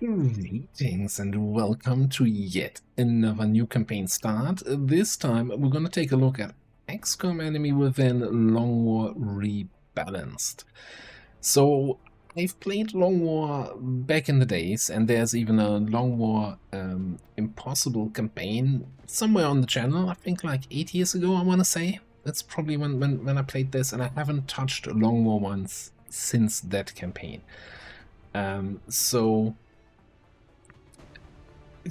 Greetings and welcome to yet another new campaign start. This time we're going to take a look at XCOM enemy within Long War Rebalanced. So I've played Long War back in the days, and there's even a Long War Impossible campaign somewhere on the channel, I think like 8 years ago, I want to say. That's probably when I played this, and I haven't touched Long War once since that campaign. So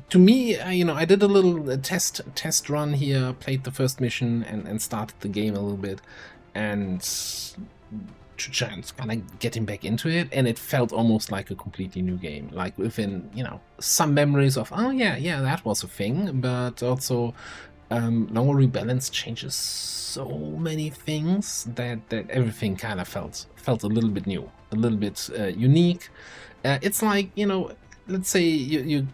to me, I did a little test run here, played the first mission and started the game a little bit, and kind of getting back into it, and it felt almost like a completely new game, like within, some memories of, oh yeah, that was a thing, but also Long War Rebalanced changes so many things that everything kind of felt a little bit new, a little bit unique. It's like, let's say you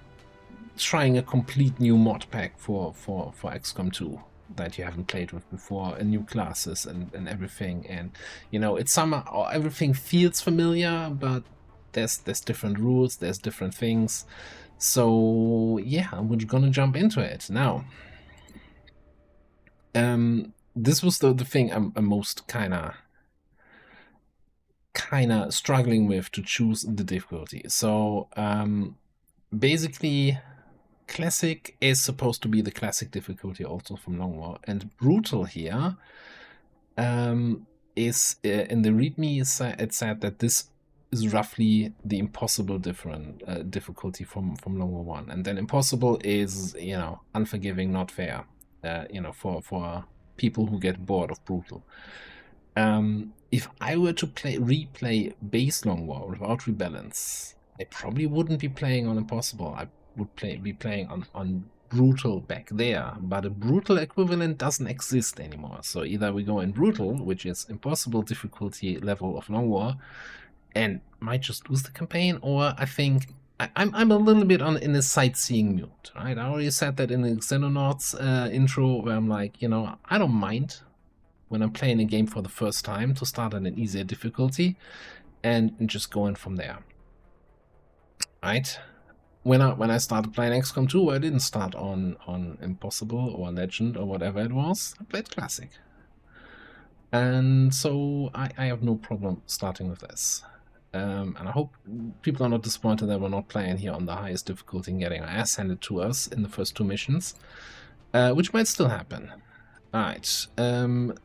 trying a complete new mod pack for XCOM 2 that you haven't played with before, and new classes and everything, and it's somehow everything feels familiar, but there's different rules, there's different things. So yeah, we're gonna jump into it now. This was the thing I'm most kinda struggling with, to choose the difficulty. So basically, Classic is supposed to be the classic difficulty also from Long War, and Brutal here is in the README it said that this is roughly the Impossible difficulty from Long War 1, and then Impossible is unforgiving, not fair, for people who get bored of Brutal. If I were to replay base Long War without Rebalance, I probably wouldn't be playing on Impossible. I would be playing on Brutal back there, but a Brutal equivalent doesn't exist anymore. So either we go in Brutal, which is Impossible difficulty level of Long War, and might just lose the campaign, or I think I'm a little bit in a sightseeing mood, right? I already said that in the Xenonauts intro, where I'm like, I don't mind when I'm playing a game for the first time to start at an easier difficulty and just go in from there, right? When I started playing XCOM 2, I didn't start on Impossible or Legend or whatever it was. I played Classic. And so I have no problem starting with this. And I hope people are not disappointed that we're not playing here on the highest difficulty and getting our ass handed to us in the first two missions, which might still happen. Alright,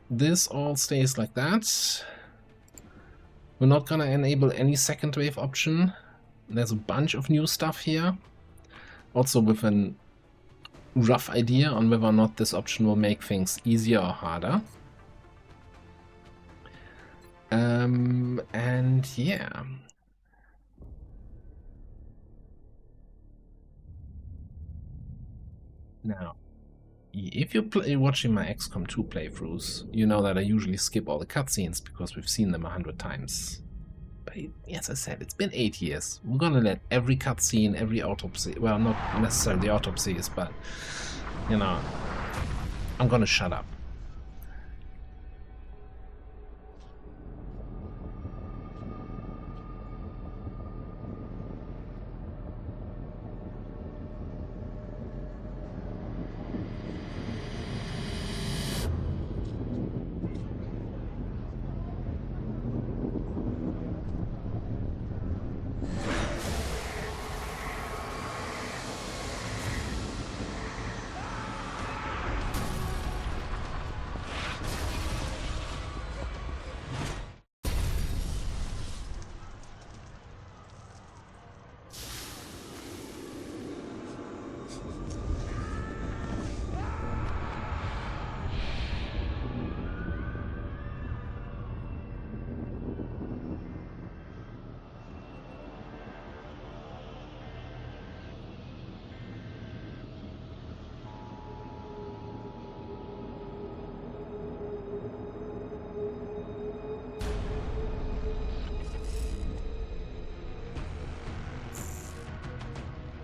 this all stays like that. We're not gonna enable any second wave option. There's a bunch of new stuff here, also with a rough idea on whether or not this option will make things easier or harder. And yeah. Now, if you're watching my XCOM 2 playthroughs, you know that I usually skip all the cutscenes because we've seen them 100 times. But as I said, it's been 8 years. We're gonna let every cutscene, every autopsy, well, not necessarily autopsies, but, I'm gonna shut up.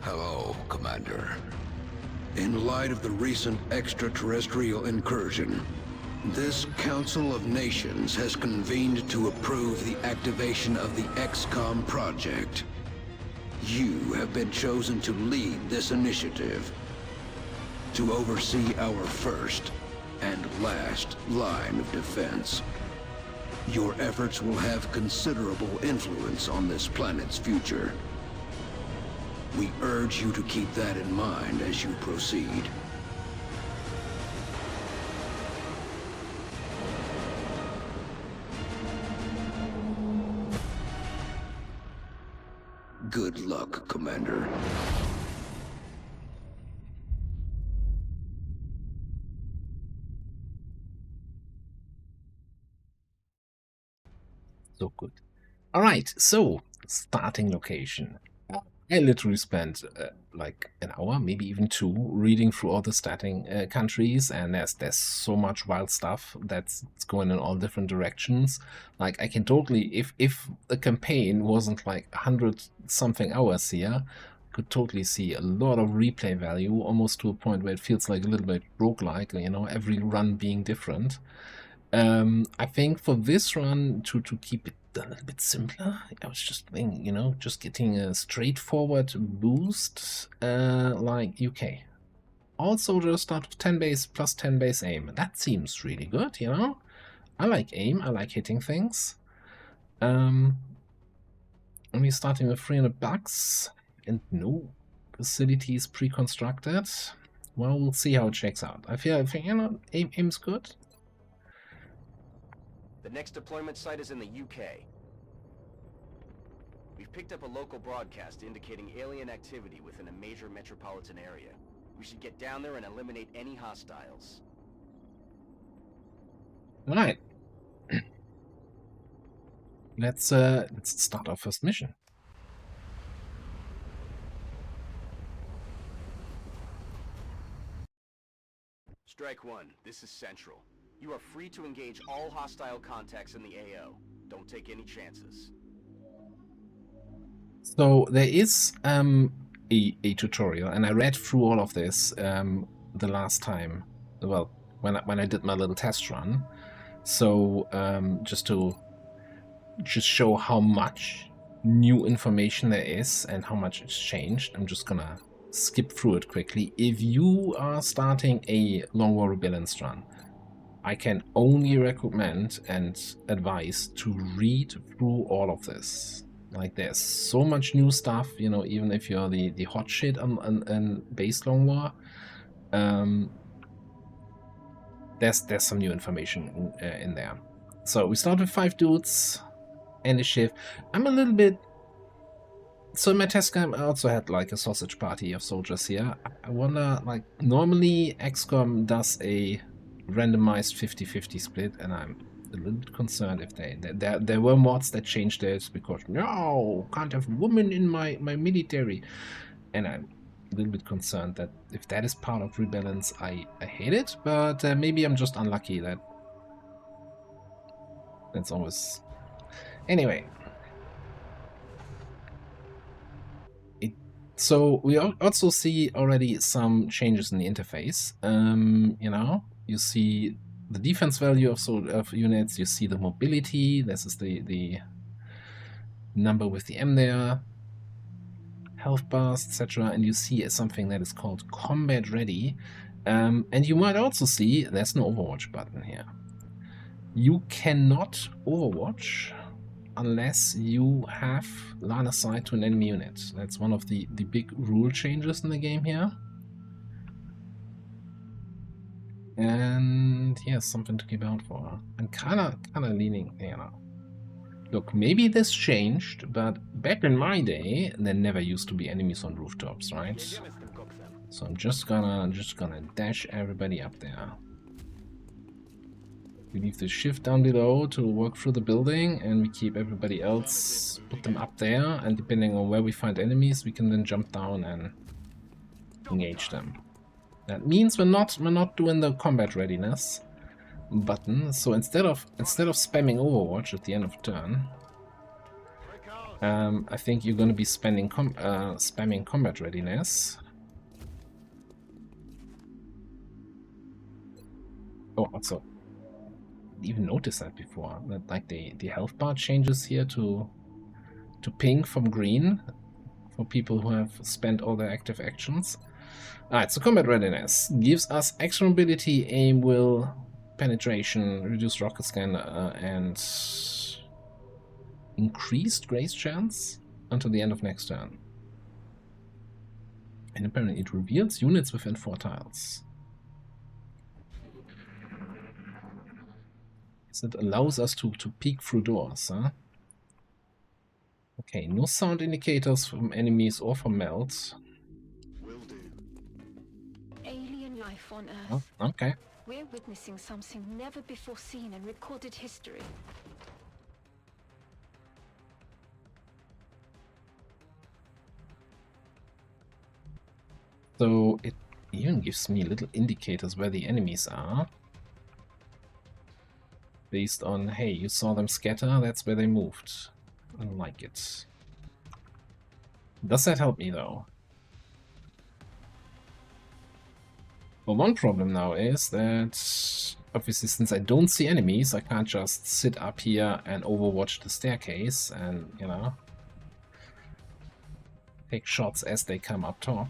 Hello, Commander. In light of the recent extraterrestrial incursion, this Council of Nations has convened to approve the activation of the XCOM project. You have been chosen to lead this initiative, to oversee our first and last line of defense. Your efforts will have considerable influence on this planet's future. We urge you to keep that in mind as you proceed. Good luck, Commander. So good. All right, so starting location. I literally spent like an hour, maybe even two, reading through all the starting countries, and there's so much wild stuff that's going in all different directions. Like I can totally, if the campaign wasn't like 100 something hours here, could totally see a lot of replay value, almost to a point where it feels like a little bit roguelike, you know, every run being different. I think for this run, to keep it a little bit simpler, I was just thinking, you know, just getting a straightforward boost like UK. All soldiers start with 10 base plus 10 base aim. That seems really good, you know? I like aim, I like hitting things. Only starting with $300 and no facilities pre-constructed. Well, we'll see how it checks out. I feel you know, aim's good. The next deployment site is in the UK. We've picked up a local broadcast indicating alien activity within a major metropolitan area. We should get down there and eliminate any hostiles. Right. Let's start our first mission. Strike 1, this is Central. You are free to engage all hostile contacts in the AO. Don't take any chances. So there is a tutorial, and I read through all of this the last time. Well, when I did my little test run. So just to show how much new information there is and how much it's changed, I'm just gonna skip through it quickly. If you are starting a Long War Rebalanced run, I can only recommend and advise to read through all of this. Like, there's so much new stuff, you know, even if you're the hot shit on base Long War, there's some new information in there. So we start with 5 dudes and a shift. I'm a little bit... So in my test game, I also had like a sausage party of soldiers here. I wonder, like, normally XCOM does a randomized 50-50 split, and I'm a little bit concerned if there were mods that changed this because no, can't have women in my military, and I'm a little bit concerned that if that is part of Rebalance, I hate it, but maybe I'm just unlucky. That's always... Anyway. So we also see already some changes in the interface. You know, you see the defense value of units, you see the mobility, this is the number with the M there, health bars, etc. And you see something that is called combat ready. And you might also see there's no Overwatch button here. You cannot Overwatch unless you have line of sight to an enemy unit. That's one of the big rule changes in the game here. And yeah, something to keep out for. I'm kinda leaning, you know. Look, maybe this changed, but back in my day, there never used to be enemies on rooftops, right? So I'm just gonna dash everybody up there. We leave the shift down below to work through the building, and we keep everybody else, put them up there, and depending on where we find enemies, we can then jump down and engage them. That means we're not doing the combat readiness button. So instead of spamming Overwatch at the end of a turn, I think you're going to be spamming combat readiness. Oh, also, even noticed that before, that like the health bar changes here to pink from green for people who have spent all their active actions. Alright, so combat readiness gives us extra mobility, aim, will, penetration, reduced rocket scan, and increased grace chance until the end of next turn. And apparently it reveals units within 4 tiles. So it allows us to peek through doors, huh? Okay, no sound indicators from enemies or from melts. Will do. Alien life on Earth. Oh, okay. We're witnessing something never before seen in recorded history. So it even gives me little indicators where the enemies are. Based on, hey, you saw them scatter, that's where they moved. I don't like it. Does that help me though? Well, one problem now is that obviously since I don't see enemies, I can't just sit up here and overwatch the staircase and, you know, take shots as they come up top.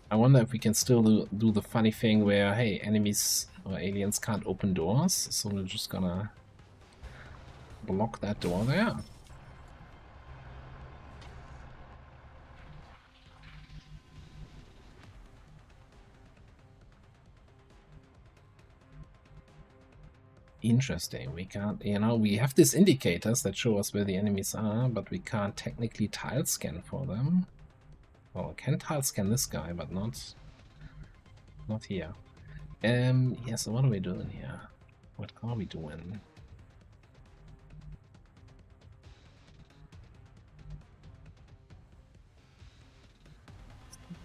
I wonder if we can still do the funny thing where, hey, enemies or aliens can't open doors, so we're just gonna block that door there. Interesting. We can't, you know, we have these indicators that show us where the enemies are, but we can't technically tile scan for them. Well, I can tile scan this guy, but not here. Yeah, so what are we doing here? What are we doing?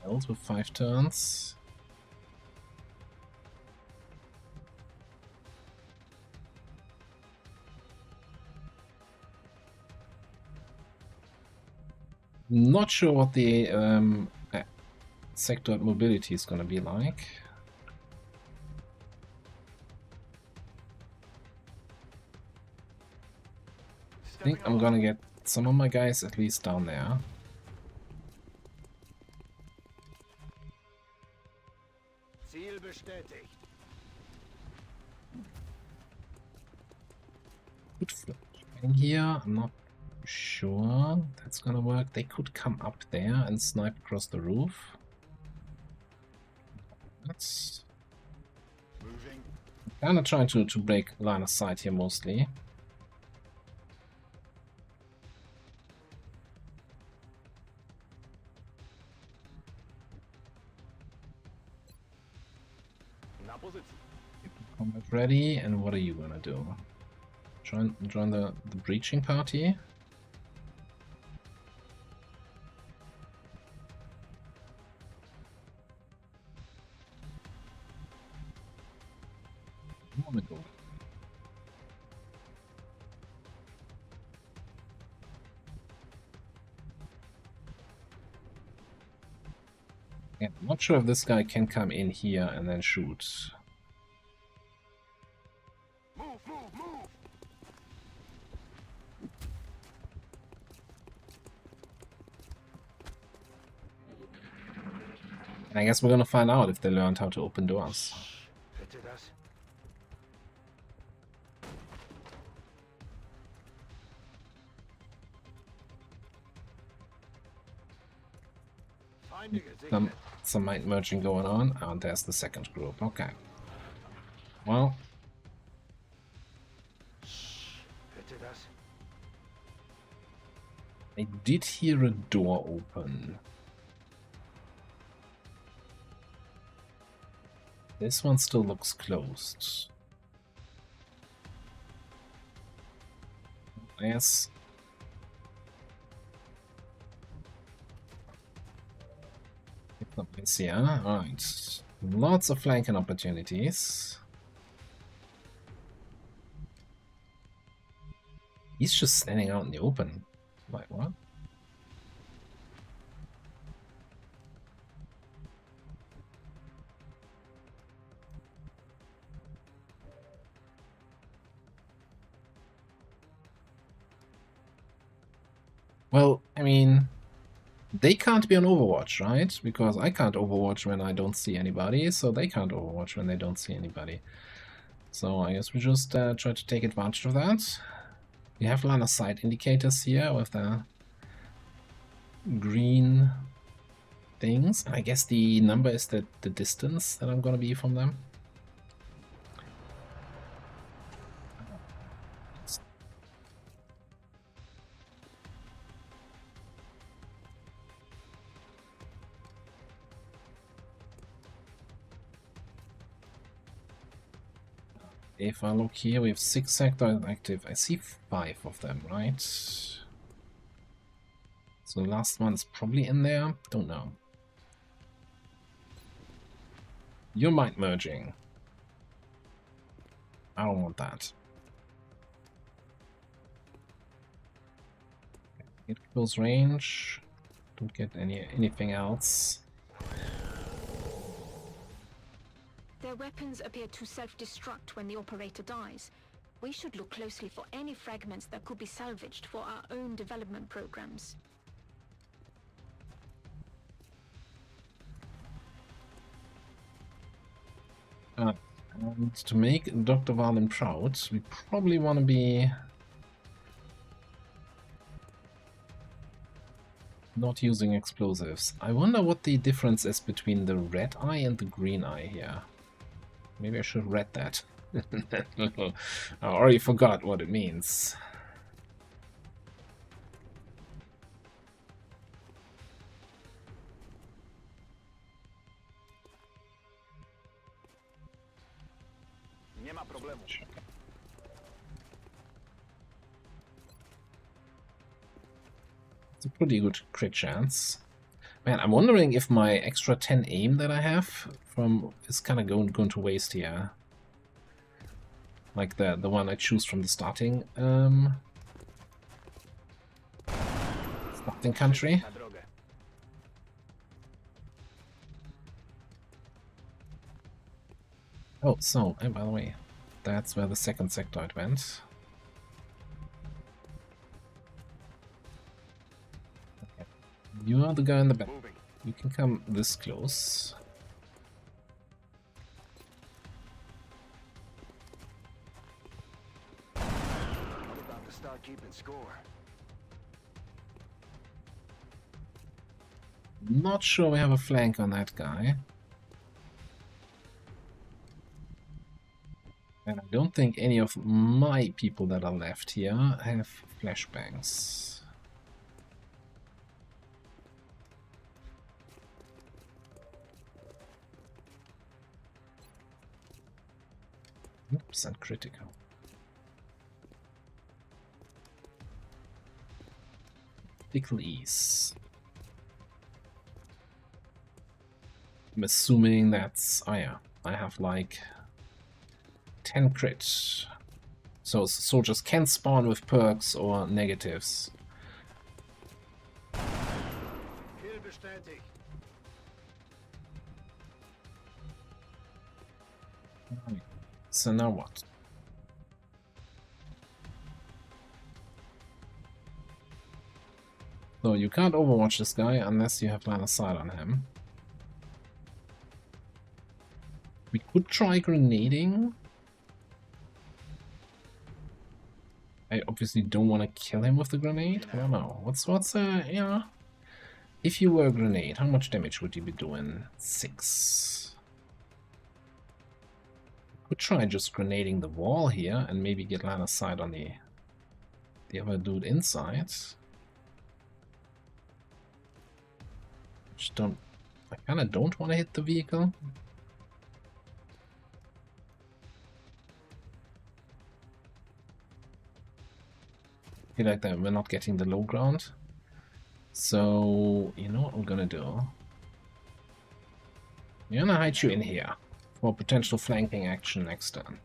Else with 5 turns. Not sure what the sector mobility is going to be like. I think I'm going to get some of my guys at least down there. Ziel bestätigt. Could flip in here. I'm not sure that's gonna work. They could come up there and snipe across the roof. That's Moving. kind of trying to break line of sight here mostly. Na pozycji. Combat ready, and what are you gonna do? Join the breaching party? I wanna go. Yeah, I'm not sure if this guy can come in here and then shoot. Move, move, move. And I guess we're gonna find out if they learned how to open doors. Bitte das. Feinde gesichtet. Some mind merging going on. Oh, and there's the second group. Okay. Well, Bitte das. I did hear a door open. This one still looks closed. Yes. Yeah, alright. Lots of flanking opportunities. He's just standing out in the open. Like, what? Well, I mean, they can't be on Overwatch, right? Because I can't Overwatch when I don't see anybody, so they can't Overwatch when they don't see anybody. So I guess we just try to take advantage of that. We have line of sight indicators here with the green things. I guess the number is the distance that I'm gonna be from them. If I look here, we have 6 sectors active. I see 5 of them, right? So the last one is probably in there. Don't know. You're might merging. I don't want that. Get close range. Don't get anything else. Their weapons appear to self-destruct when the operator dies. We should look closely for any fragments that could be salvaged for our own development programs. And to make Dr. Valen proud, we probably want to be not using explosives. I wonder what the difference is between the red eye and the green eye here. Maybe I should read that. I already forgot what it means. Nie ma problemu. It's a pretty good crit chance. Man, I'm wondering if my extra 10 aim that I have from is kind of going to waste here. Like the one I choose from the starting country. Na drogę. Oh, so, and by the way, that's where the second sectoid went. Okay. You are the guy in the back. Moving. You can come this close. I'm about to start keeping score. Not sure we have a flank on that guy. And I don't think any of my people that are left here have flashbangs. Percent critical. Critical ease. I'm assuming that's... oh yeah, I have like 10 crit. So soldiers can spawn with perks or negatives. Kill bestätigt. So now what? So you can't overwatch this guy unless you have line of sight on him. We could try grenading. I obviously don't want to kill him with the grenade. I don't know. What's yeah. If you were a grenade, how much damage would you be doing? 6. Could try just grenading the wall here and maybe get line of sight on the other dude inside. Just don't. I kind of don't want to hit the vehicle. I feel like that we're not getting the low ground. So, you know what we're gonna do? I'm gonna hide you in here for potential flanking action next turn.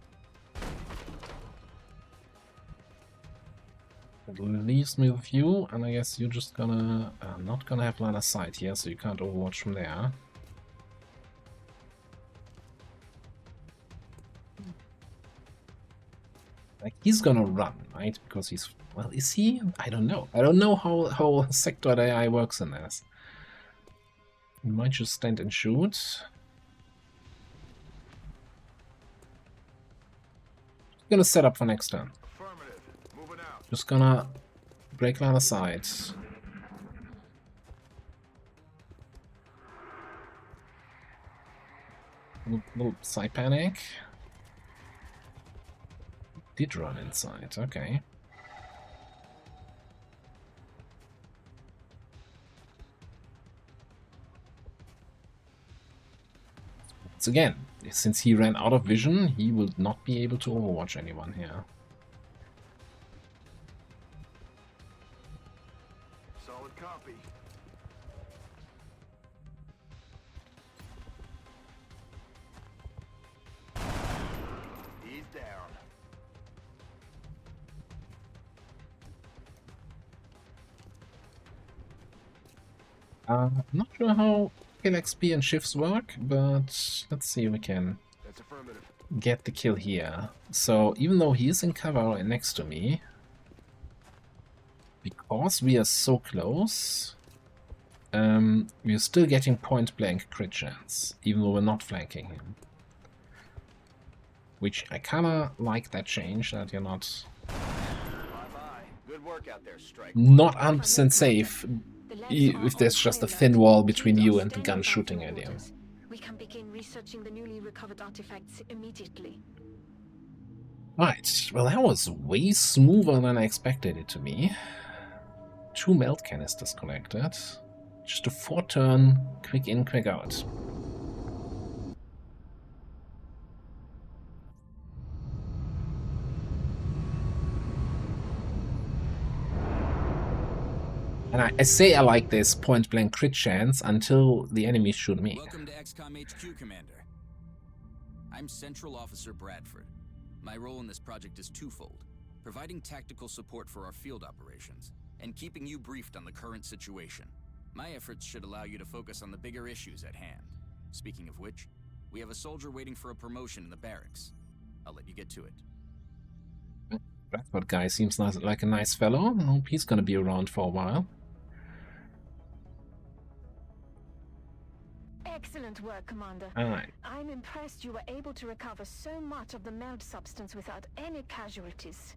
It leaves me with you, and I guess you're just gonna... not gonna have line of sight here, so you can't overwatch from there. I he's gonna run, right? Because he's, well, is he? I don't know. I don't know how sector AI works in this. He might just stand and shoot. Gonna set up for next turn. Affirmative. Moving out. Just gonna break line of sight. Little side panic. Did run inside, okay. Once again, since he ran out of vision, he will not be able to overwatch anyone here. Solid copy. He's down. I'm not sure how kill XP and shifts work, but let's see if we can That's affirmative. get the kill here. So even though he is in cover next to me, because we are so close, we're still getting point blank crit chance, even though we're not flanking him. Which I kinda like that change, that you're not Bye-bye. Good work out there, Strike. not 100% safe The labs if are there's on just a high thin alert. wall between Please you are and the standing gun by shooting for at you. orders. We can begin researching the newly recovered artifacts immediately. Right, well that was way smoother than I expected it to be. 2 melt canisters collected. Just a 4-turn, quick in, quick out. And I say I like this point-blank crit chance until the enemies shoot me. Welcome to XCOM HQ, Commander. I'm Central Officer Bradford. My role in this project is twofold: providing tactical support for our field operations, and keeping you briefed on the current situation. My efforts should allow you to focus on the bigger issues at hand. Speaking of which, we have a soldier waiting for a promotion in the barracks. I'll let you get to it. Bradford guy seems like a nice fellow. I hope he's gonna be around for a while. Excellent work, Commander. Alright. I'm impressed you were able to recover so much of the meld substance without any casualties.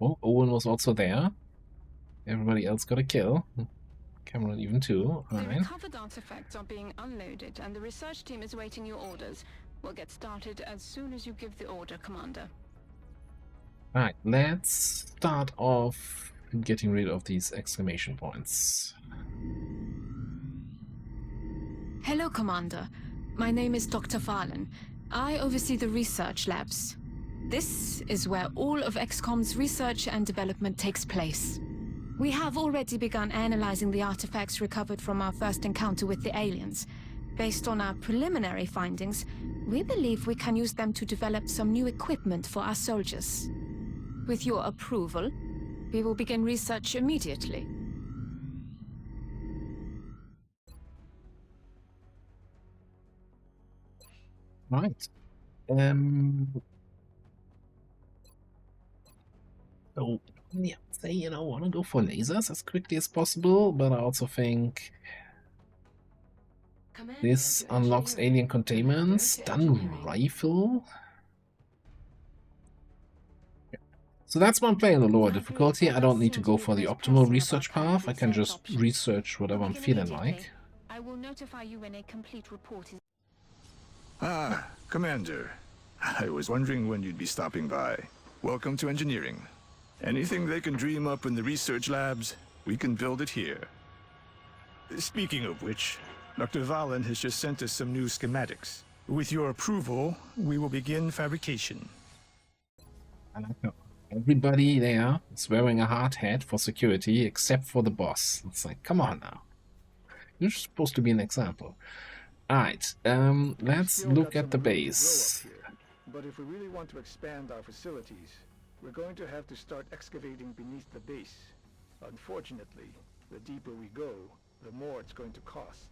Oh, Owen was also there. Everybody else got a kill. Cameron even too. The Alright. recovered artifacts are being unloaded, and the research team is waiting your orders. We'll get started as soon as you give the order, Commander. Alright, let's start off getting rid of these exclamation points. Hello, Commander. My name is Dr. Farlan. I oversee the research labs. This is where all of XCOM's research and development takes place. We have already begun analyzing the artifacts recovered from our first encounter with the aliens. Based on our preliminary findings, we believe we can use them to develop some new equipment for our soldiers. With your approval, we will begin research immediately. Right. So, yeah, say, you know, want to go for lasers as quickly as possible, but I also think this unlocks alien containment, stun rifle. So that's why I'm playing the lower difficulty. I don't need to go for the optimal research path. I can just research whatever I'm feeling like. I will notify you when a complete report is... Ah, Commander. I was wondering when you'd be stopping by. Welcome to engineering. Anything they can dream up in the research labs, we can build it here. Speaking of which, Dr. Valen has just sent us some new schematics. With your approval, we will begin fabrication. I like that. Everybody there is wearing a hard hat for security, except for the boss. It's like, come on now. You're supposed to be an example. Alright, let's look at the base. But if we really want to expand our facilities, we're going to have to start excavating beneath the base. Unfortunately, the deeper we go, the more it's going to cost.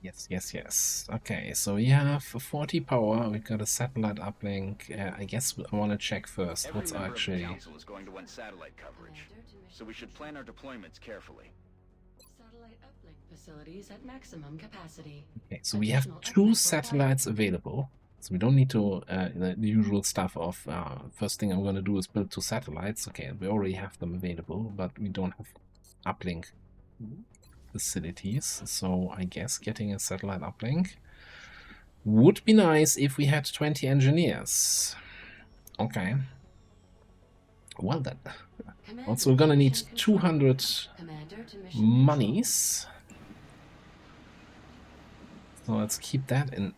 Yes, yes, yes. Okay, so we have 40 power. We've got a satellite uplink. I guess I want to check first Every what's member of the actually. council is going to want satellite coverage, so we should plan our deployments carefully. Satellite uplink facilities at maximum capacity. Okay, so we have Additional 2 uplink satellites available. So we don't need to the usual stuff of first thing I'm going to do is build 2 satellites. Okay, we already have them available, but we don't have uplink facilities. So I guess getting a satellite uplink would be nice if we had 20 engineers. Okay. Well then. Commander Also, we're gonna need to mission control. 200 Commander to mission monies. So let's keep that in.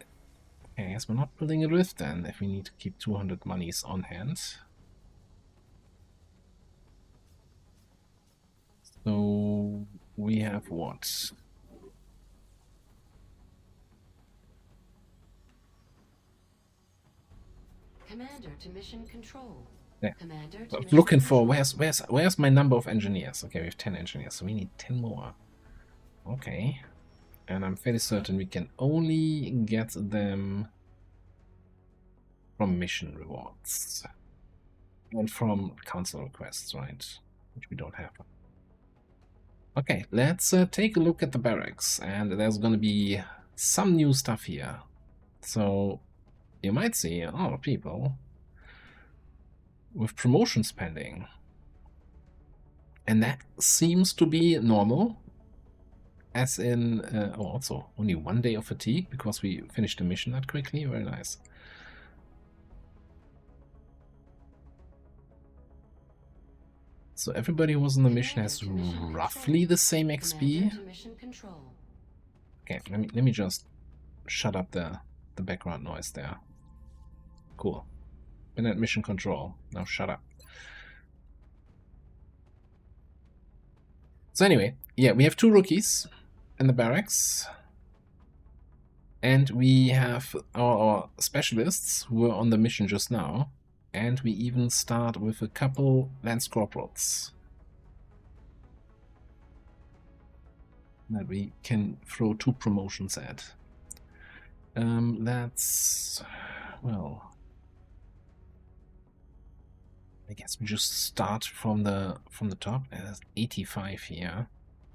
Okay, I guess we're not building a rift then, if we need to keep 200 monies on hand. So we have what? Commander to mission control. Yeah. Commander I to was mission looking for control. where's my number of engineers? Okay, we have 10 engineers, so we need 10 more. Okay. And I'm fairly certain we can only get them from mission rewards. And from council requests, right? Which we don't have. Okay, let's take a look at the barracks. And there's gonna be some new stuff here. So you might see a lot of people with promotion spending. And that seems to be normal. As in, oh, also only 1 day of fatigue because we finished the mission that quickly. Very nice. So everybody who was on the mission has roughly the same XP. Commander to mission control. Okay, let me just shut up the background noise there. Cool. Been at mission control. Now shut up. So anyway, yeah, we have 2 rookies in the barracks. And we have our specialists who are on the mission just now. And we even start with a couple Lance Corporals that we can throw 2 promotions at. That's, well, I guess we just start from the top. There's 85 here.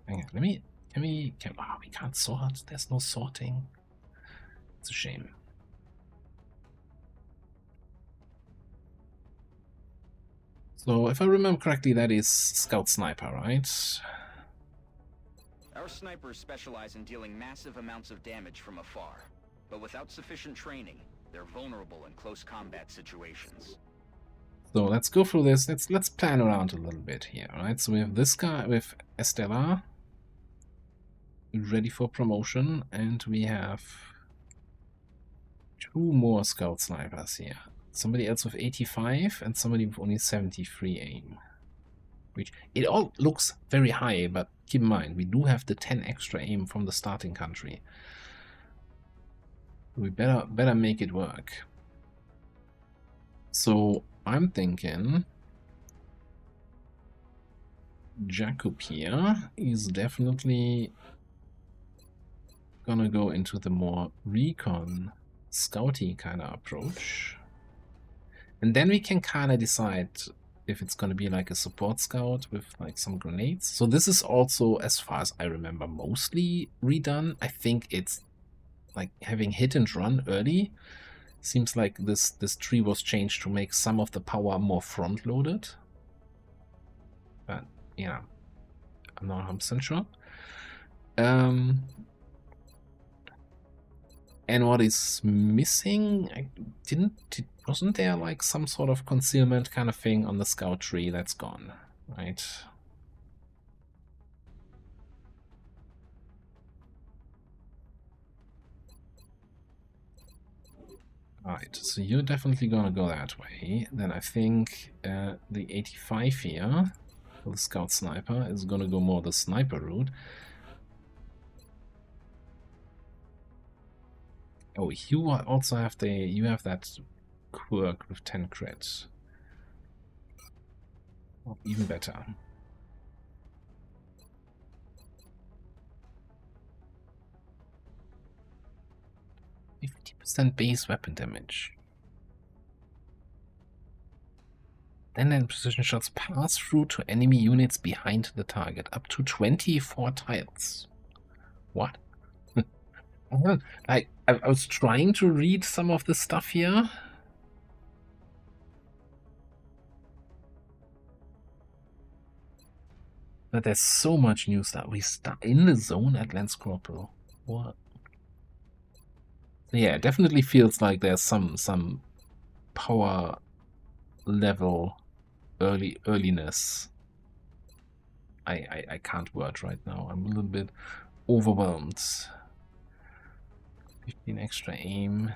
Hang on, we can't sort. There's no sorting. It's a shame. So if I remember correctly, that is Scout Sniper, right? Our snipers specialize in dealing massive amounts of damage from afar, but without sufficient training, they're vulnerable in close combat situations. So let's go through this. Let's plan around a little bit here, right? So we have this guy with Estella ready for promotion, and we have 2 more Scout Snipers here. Somebody else with 85 and somebody with only 73 aim. Which it all looks very high, but keep in mind we do have the 10 extra aim from the starting country. We better make it work. So I'm thinking Jakub here is definitely gonna go into the more recon scouty kind of approach. And then we can kind of decide if it's going to be like a support scout with like some grenades. So this is also, as far as I remember, mostly redone. I think it's like having hit and run early. Seems like this tree was changed to make some of the power more front loaded. But yeah, I'm not 100% sure. And what is missing? Wasn't there like some sort of concealment kind of thing on the scout tree? That's gone, right? Alright, so you're definitely gonna go that way. Then I think the 85 here, for the scout sniper, is gonna go more the sniper route. Oh, you also have that quirk with 10 crits. Oh, even better. 50% base weapon damage. Then precision shots pass through to enemy units behind the target. Up to 24 tiles. What? I was trying to read some of the stuff here. But there's so much new stuff. We start in the zone at Lance Corporal. What? Yeah, it definitely feels like there's some power level earliness. I can't word right now. I'm a little bit overwhelmed. 15 extra aim.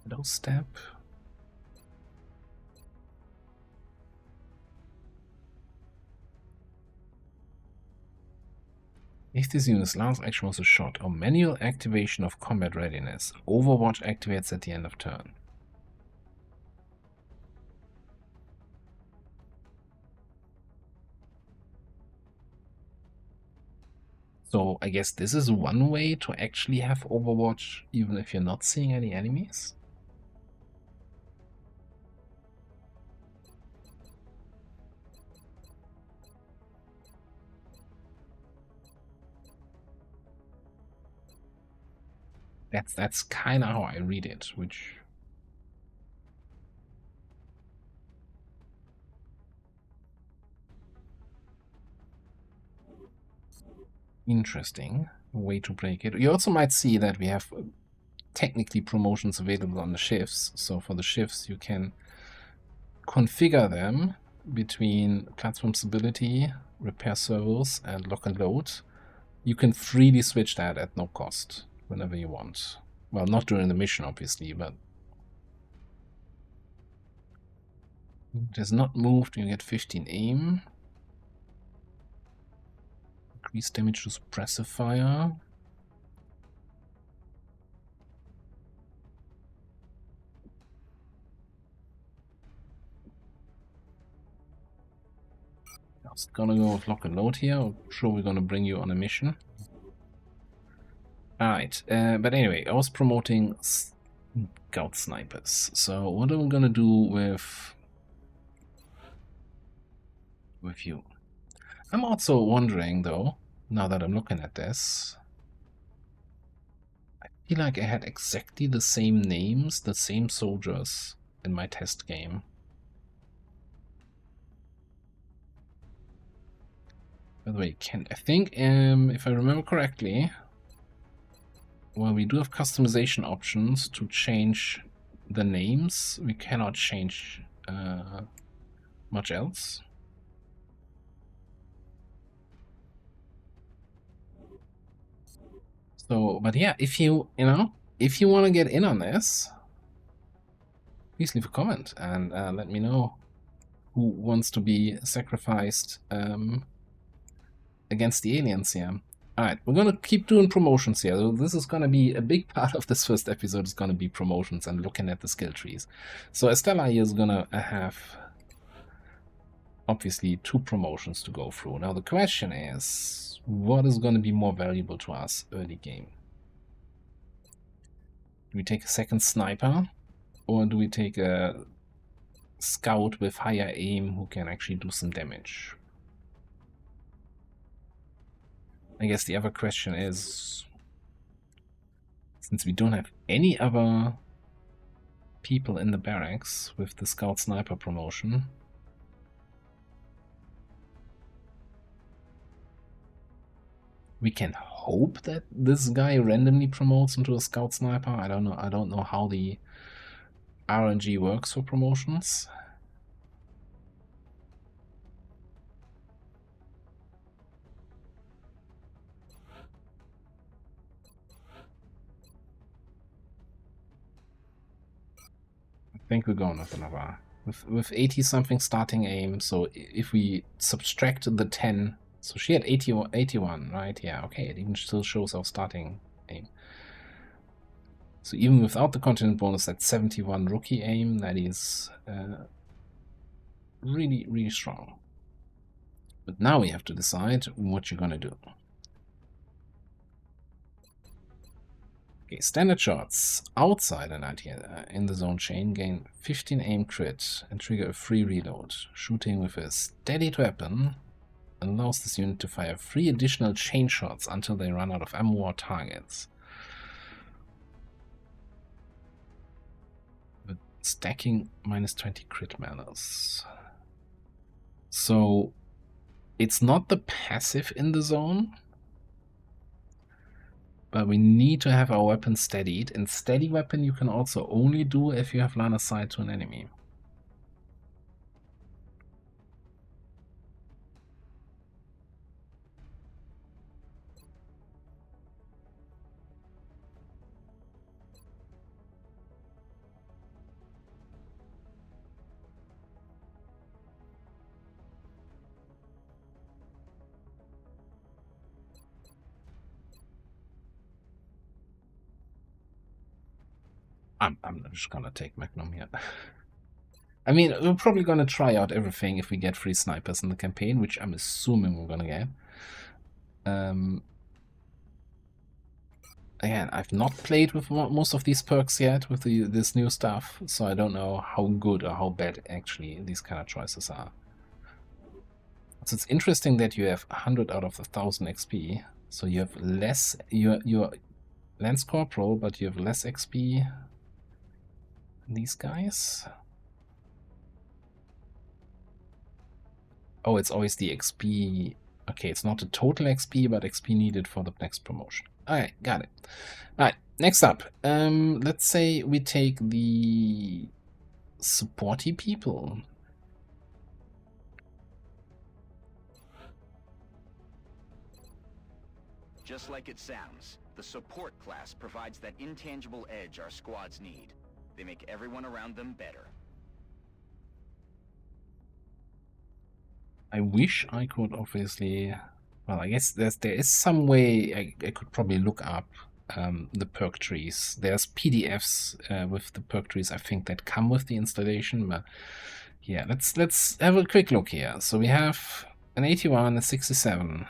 Shadow step. If this unit's last action was a shot or manual activation of combat readiness, Overwatch activates at the end of turn. So I guess this is one way to actually have Overwatch even if you're not seeing any enemies. That's kind of how I read it, which interesting way to break it. You also might see that we have technically promotions available on the shifts. So for the shifts, you can configure them between platform stability, repair servos, and lock and load. You can freely switch that at no cost whenever you want. Well, not during the mission, obviously, but it is not moved. You get 15 aim. Increase damage to suppressive fire. I was gonna go with lock and load here. I'm sure we're gonna bring you on a mission. Alright, but anyway, I was promoting scout snipers. So what are we gonna do with you? I'm also wondering though, now that I'm looking at this, I feel like I had exactly the same names, the same soldiers in my test game. By the way, I think if I remember correctly, well, we do have customization options to change the names. We cannot change much else. So, but yeah, if you want to get in on this, please leave a comment and let me know who wants to be sacrificed against the aliens here. Alright, we're gonna keep doing promotions here. So this is gonna be a big part of this first episode, is gonna be promotions and looking at the skill trees. So Estella here is gonna have obviously 2 promotions to go through. Now the question is, what is gonna be more valuable to us early game? Do we take a second sniper, or do we take a scout with higher aim who can actually do some damage? I guess the other question is, since we don't have any other people in the barracks with the scout sniper promotion, we can hope that this guy randomly promotes into a scout sniper. I don't know how the RNG works for promotions. I think we're going with another with 80 something starting aim. So if we subtract the 10, so she had 81, right? Yeah, okay, it even still shows our starting aim. So even without the continent bonus, that's 71 rookie aim. That is really, really strong. But now we have to decide what you're gonna do. Okay, standard shots outside an idea in the zone chain gain 15 aim crit and trigger a free reload. Shooting with a steadied weapon allows this unit to fire 3 additional chain shots until they run out of ammo or targets. With stacking minus 20 crit malus. So it's not the passive in the zone, but we need to have our weapon steadied, and steady weapon you can also only do if you have line of sight to an enemy. I'm just gonna take Magnum here. I mean, we're probably gonna try out everything if we get 3 snipers in the campaign, which I'm assuming we're gonna get. Again, I've not played with most of these perks yet with this new stuff, so I don't know how good or how bad actually these kind of choices are. So it's interesting that you have 100 out of 1,000 XP, so you have less. You're Lance Corporal, but you have less XP. These guys. Oh, it's always the XP. Okay, it's not the total XP, but XP needed for the next promotion. Alright, got it. Alright, next up. Let's say we take the supporty people. Just like it sounds, the support class provides that intangible edge our squads need. They make everyone around them better. I wish I could obviously... Well, I guess there is some way I could probably look up the perk trees. There's PDFs with the perk trees, I think, that come with the installation. But yeah, let's have a quick look here. So we have an 81, a 67.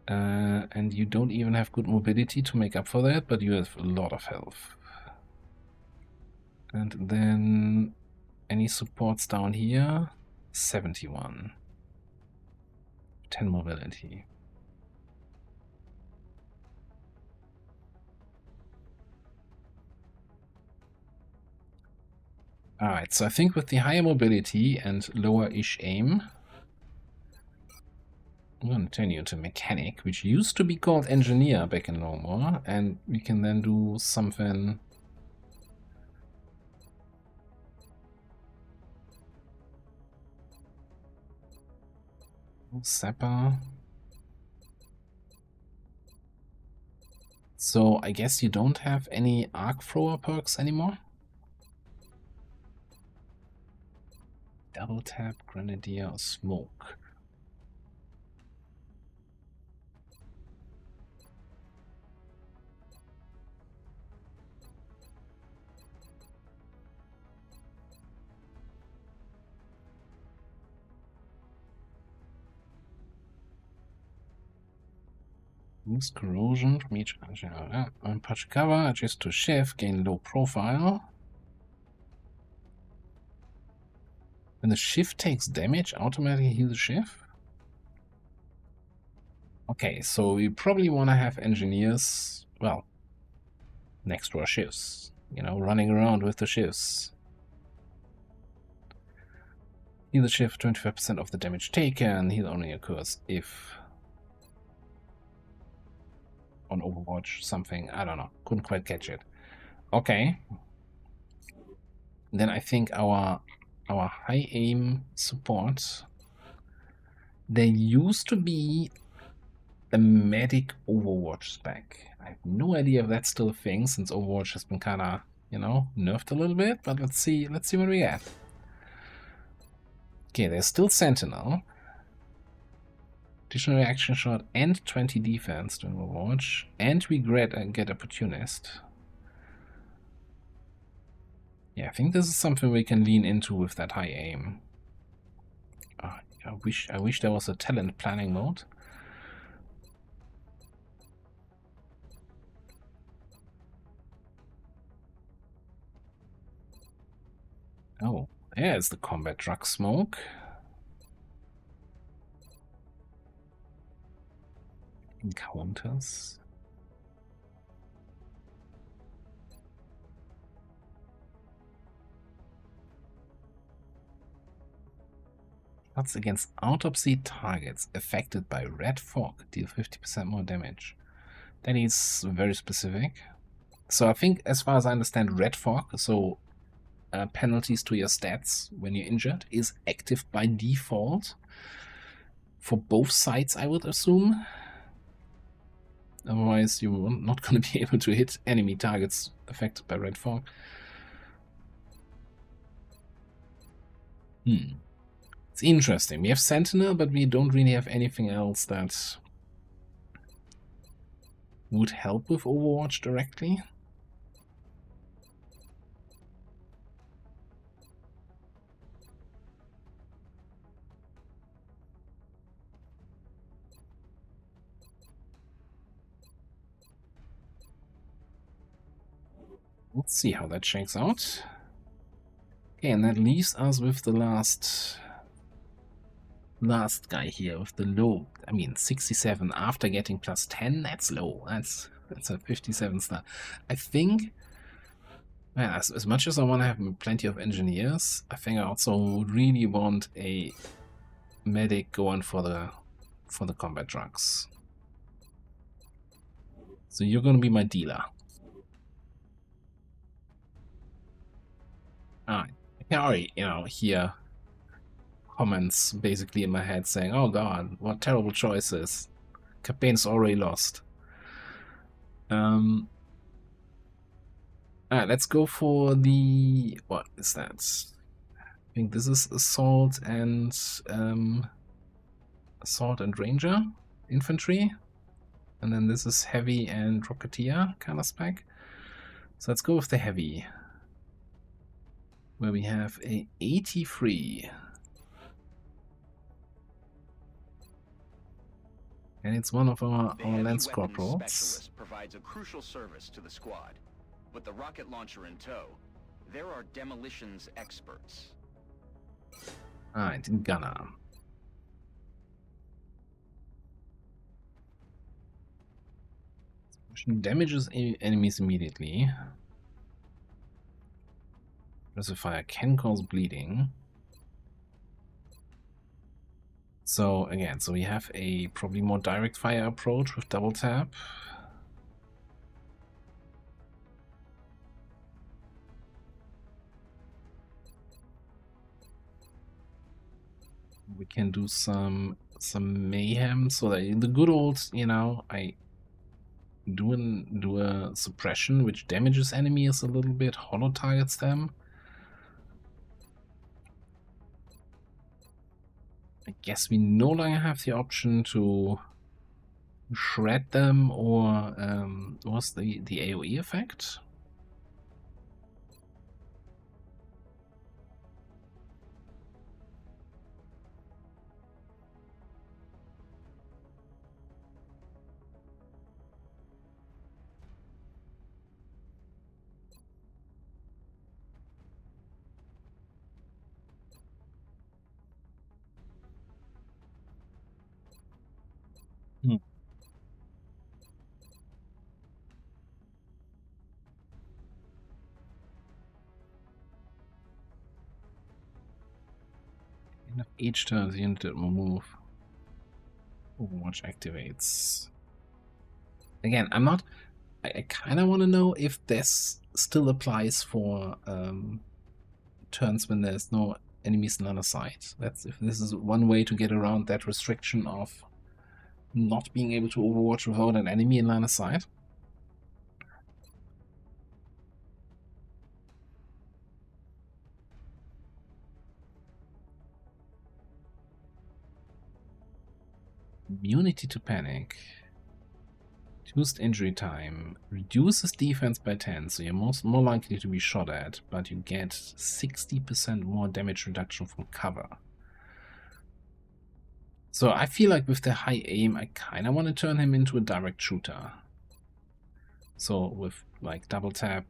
And you don't even have good mobility to make up for that, but you have a lot of health. And then any supports down here, 71. 10 mobility. Alright, so I think with the higher mobility and lower-ish aim, I'm going to turn you into Mechanic, which used to be called Engineer back in No More, and we can then do something... Sapper. So I guess you don't have any arc thrower perks anymore? Double tap, Grenadier, or Smoke. Boost corrosion from each on patch cover, adjust to shift, gain low profile. When the shift takes damage, automatically heal the shift. Okay, so we probably want to have engineers, well, next to our shifts, you know, running around with the shifts. Heal the shift 25% of the damage taken. Heal only occurs if on Overwatch something, I don't know, couldn't quite catch it. Okay, then I think our high aim support, there used to be a medic Overwatch spec. I have no idea if that's still a thing, since Overwatch has been kind of, you know, nerfed a little bit, but let's see what we get. Okay, there's still Sentinel. Additional reaction shot and 20 defense to Overwatch, and we get Opportunist. Yeah, I think this is something we can lean into with that high aim. I wish there was a talent planning mode. Oh, there's the combat truck smoke. Encounters. Shots against autopsy targets affected by red fog deal 50% more damage. That is very specific. So I think, as far as I understand, red fog, so penalties to your stats when you're injured, is active by default for both sides, I would assume. Otherwise, you're not going to be able to hit enemy targets affected by red fog. It's interesting. We have Sentinel, but we don't really have anything else that would help with Overwatch directly. Let's see how that shakes out. Okay, and that leaves us with the last guy here with the low. I mean, 67 after getting plus 10. That's low. That's a 57 star. I think, man, as much as I want to have plenty of engineers, I think I also would really want a medic going for the combat trucks. So you're going to be my dealer. I can already, hear comments basically in my head saying, "Oh God, what terrible choices! Campaign's already lost." Alright, let's go for the, what is that? I think this is assault and ranger infantry, and then this is heavy and rocketeer kind of spec. So let's go with the heavy, where we have a 83. And it's one of our lance corporals. Specialist provides a crucial service to the squad. With the rocket launcher in tow, there are demolitions experts. Alright, gunner. Damages enemies immediately. Reservoir can cause bleeding. So again, so we have a probably more direct fire approach with double tap. We can do some mayhem, so that in the good old, I do a suppression which damages enemies a little bit, hollow targets them. I guess we no longer have the option to shred them, or what's the AoE effect? Each turn the unit will move. Overwatch activates. Again, I kind of want to know if this still applies for turns when there's no enemies on the other side. That's if this is one way to get around that restriction of not being able to Overwatch without an enemy in line of sight. Immunity to panic. Reduced injury time. Reduces defense by 10, so you're more likely to be shot at, but you get 60% more damage reduction from cover. So I feel like with the high aim, I kind of want to turn him into a direct shooter. So with like double tap.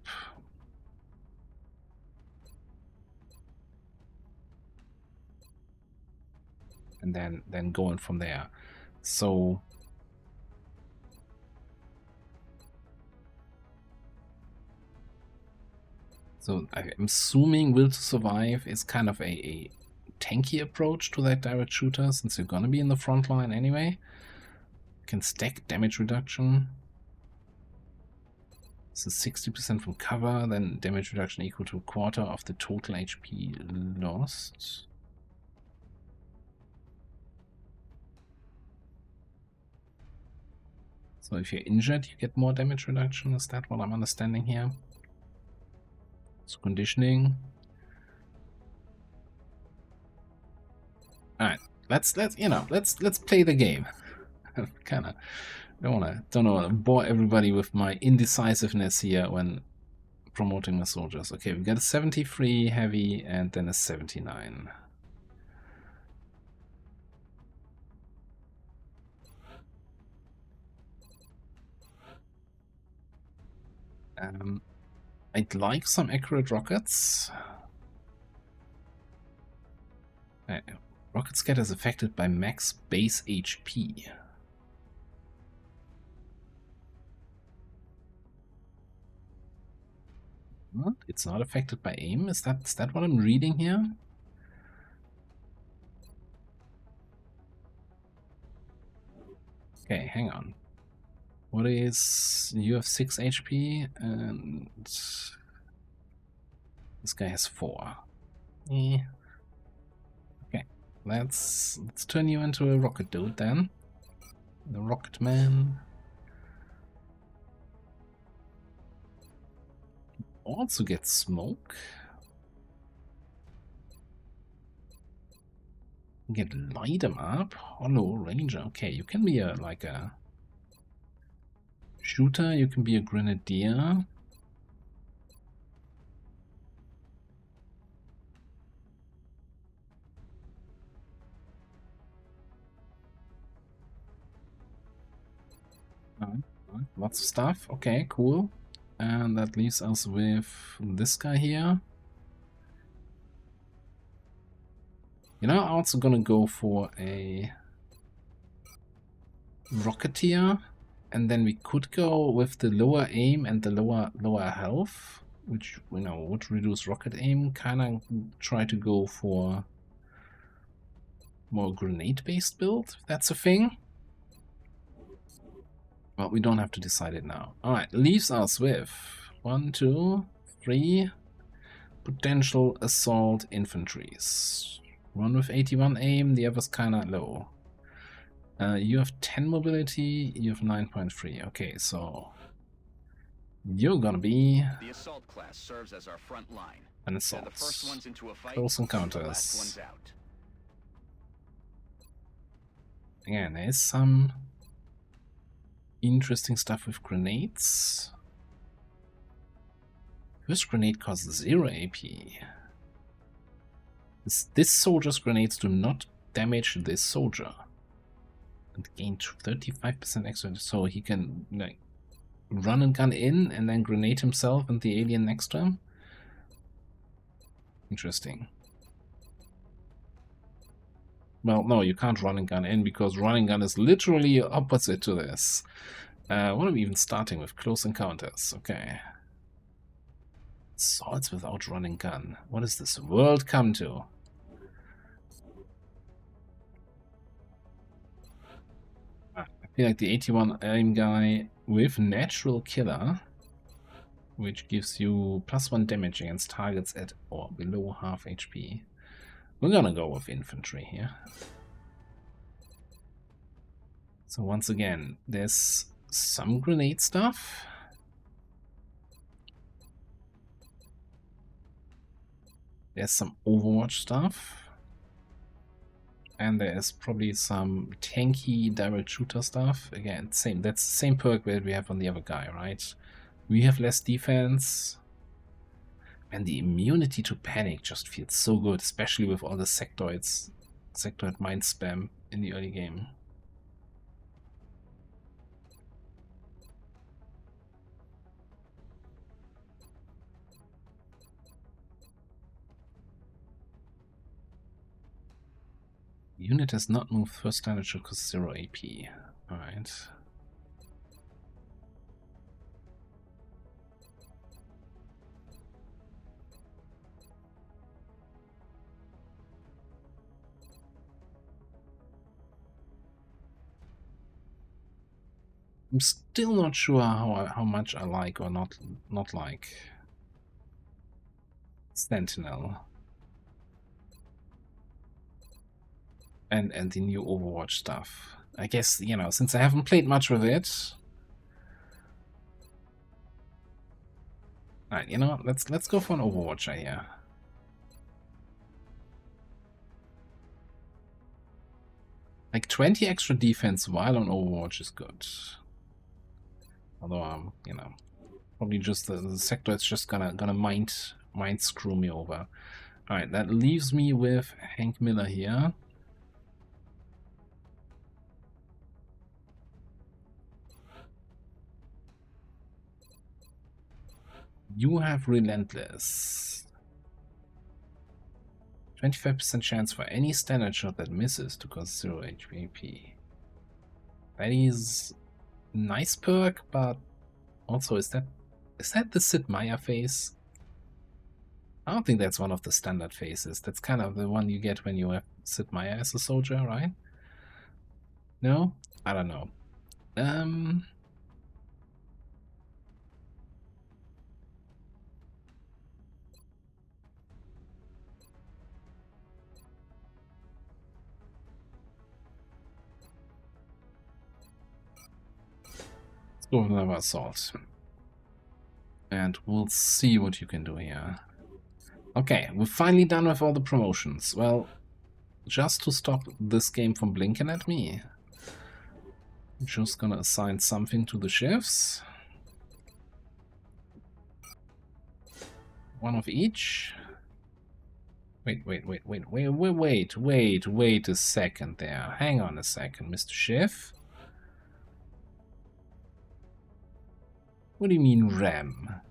and then going from there. So I'm assuming Will to Survive is kind of a tanky approach to that direct shooter, since you're gonna be in the front line anyway. Can stack damage reduction. So 60% from cover, then damage reduction equal to a quarter of the total HP lost. So if you're injured, you get more damage reduction. Is that what I'm understanding here? So conditioning. All right, let's play the game. Kind of don't wanna bore everybody with my indecisiveness here when promoting my soldiers. Okay, we got a 73 heavy and then a 79. I'd like some accurate rockets. Rocket scatter is affected by max base HP. What? It's not affected by aim? Is that what I'm reading here? Okay, hang on. What is... You have 6 HP and... This guy has 4. Okay, let's turn you into a rocket dude then. The Rocket Man. Also get smoke. Get light 'em up. Hollow Ranger. Okay, you can be like a shooter, you can be a grenadier. Lots of stuff. Okay, cool. And that leaves us with this guy here. You know, I'm also gonna go for a Rocketeer, and then we could go with the lower aim and the lower health, which would reduce rocket aim. Kinda try to go for more grenade-based build, if that's a thing. Well, we don't have to decide it now. Alright, leaves us with 1, 2, 3 potential assault infantries. One with 81 aim, the other's kinda low. You have 10 mobility, you have 9.3. Okay, so you're gonna be the assault class serves as our front line. an They're assault. the first ones into a fight, Close the last encounters. ones out. Again, there is some interesting stuff with grenades. First grenade costs 0 AP. This soldier's grenades do not damage this soldier. And gain 35% extra, so he can like run and gun in and then grenade himself and the alien next to him. Interesting. Well, no, you can't run and gun in because run and gun is literally opposite to this. What are we even starting with? Close encounters. Okay. Swords without run and gun. What does this world come to? I feel like the 81 aim guy with natural killer, which gives you +1 damage against targets at or below half HP. We're gonna go with infantry here. So once again, there's some grenade stuff. There's some Overwatch stuff. And there is probably some tanky direct shooter stuff. Again, that's the same perk that we have on the other guy, right? We have less defense. And the immunity to panic just feels so good, especially with all the sectoid mind spam in the early game. Unit has not moved first damage because 0 AP. Alright. I'm still not sure how much I like or not like Sentinel and the new Overwatch stuff. I guess, you know, since I haven't played much with it. Alright, you know, let's go for an Overwatcher here. Like 20 extra defense while on Overwatch is good. Although, you know, probably just the sector is just gonna mind screw me over. All right, that leaves me with Hank Miller here. You have Relentless. 25% chance for any standard shot that misses to cause 0 HP. That is nice perk, but also is that the Sid Meier face? I don't think that's one of the standard faces. That's kind of the one you get when you have Sid Meier as a soldier, right? No? I don't know. Let's go with another assault. And we'll see what you can do here. Okay, we're finally done with all the promotions. Well, just to stop this game from blinking at me, I'm just gonna assign something to the shifts. One of each. Wait a second there. Hang on a second, Mr. Schiff. What do you mean RAM?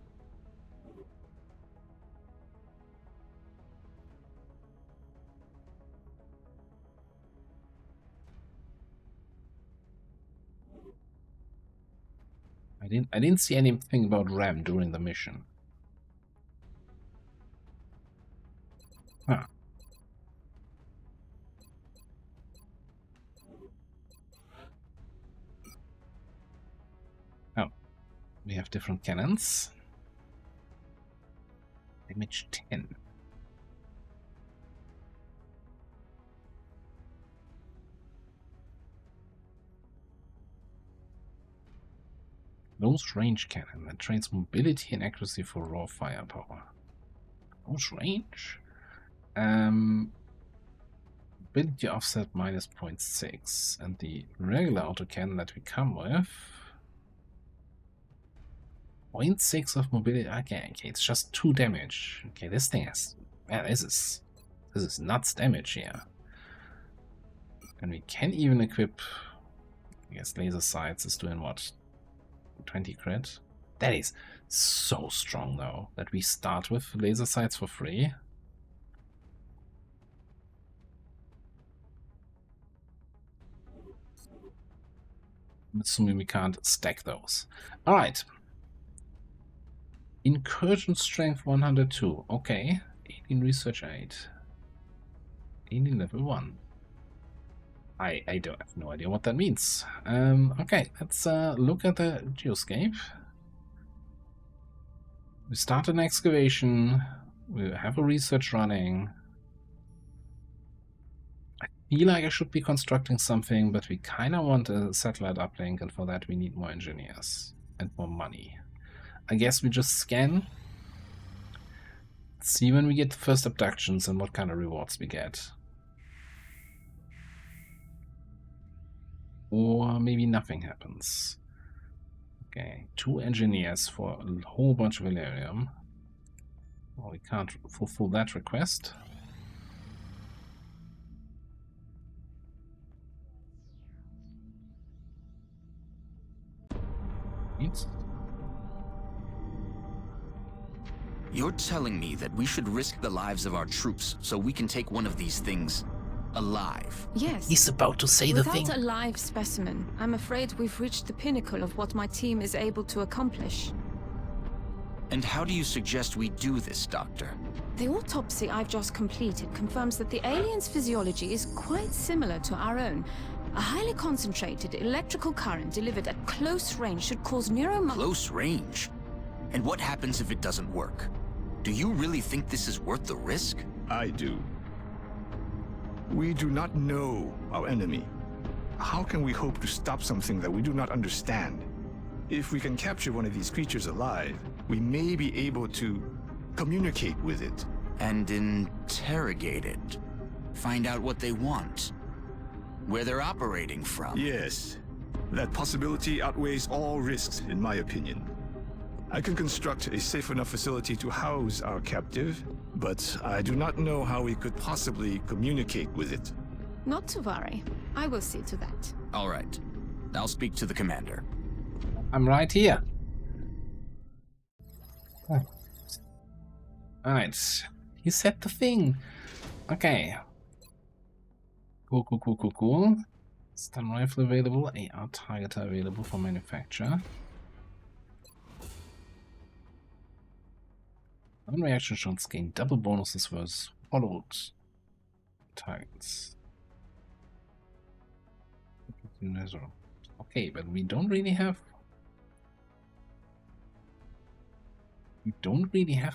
I didn't see anything about RAM during the mission. Huh. Oh, we have different cannons. Damage 10. Close range cannon that trains mobility and accuracy for raw firepower. Close range? Mobility offset minus 0.6. And the regular autocannon that we come with 0.6 of mobility. Okay, it's just 2 damage. Okay, this thing has, man, this is nuts damage here. And we can even equip, I guess laser sights is doing what? 20 crit. That is so strong though, that we start with laser sights for free. I'm assuming we can't stack those. Alright. Incursion strength 102. Okay. Alien research 8. Alien level 1. I don't have no idea what that means. Okay, let's look at the Geoscape. We start an excavation. We have a research running. I feel like I should be constructing something, but we kind of want a satellite uplink, and for that we need more engineers and more money. I guess we just scan. See when we get the first abductions and what kind of rewards we get. Or maybe nothing happens. Okay, 2 engineers for a whole bunch of Valerium. Well, we can't fulfill that request. You're telling me that we should risk the lives of our troops so we can take one of these things? Alive. Yes. He's about to say the thing. Without a live specimen, I'm afraid we've reached the pinnacle of what my team is able to accomplish. And how do you suggest we do this, Doctor? The autopsy I've just completed confirms that the alien's physiology is quite similar to our own. A highly concentrated electrical current delivered at close range should cause Close range? And what happens if it doesn't work? Do you really think this is worth the risk? I do. We do not know our enemy. How can we hope to stop something that we do not understand? If we can capture one of these creatures alive, we may be able to communicate with it. And interrogate it. Find out what they want. Where they're operating from. Yes. That possibility outweighs all risks, in my opinion. I can construct a safe enough facility to house our captive, but I do not know how we could possibly communicate with it. Not to worry. I will see to that. All right. I'll speak to the commander. I'm right here. Oh. Alright. He said the thing. Okay. Cool. Stun rifle available. AR targeter available for manufacture. Non-reaction shots gain double bonuses versus followed targets. Okay, but we don't really have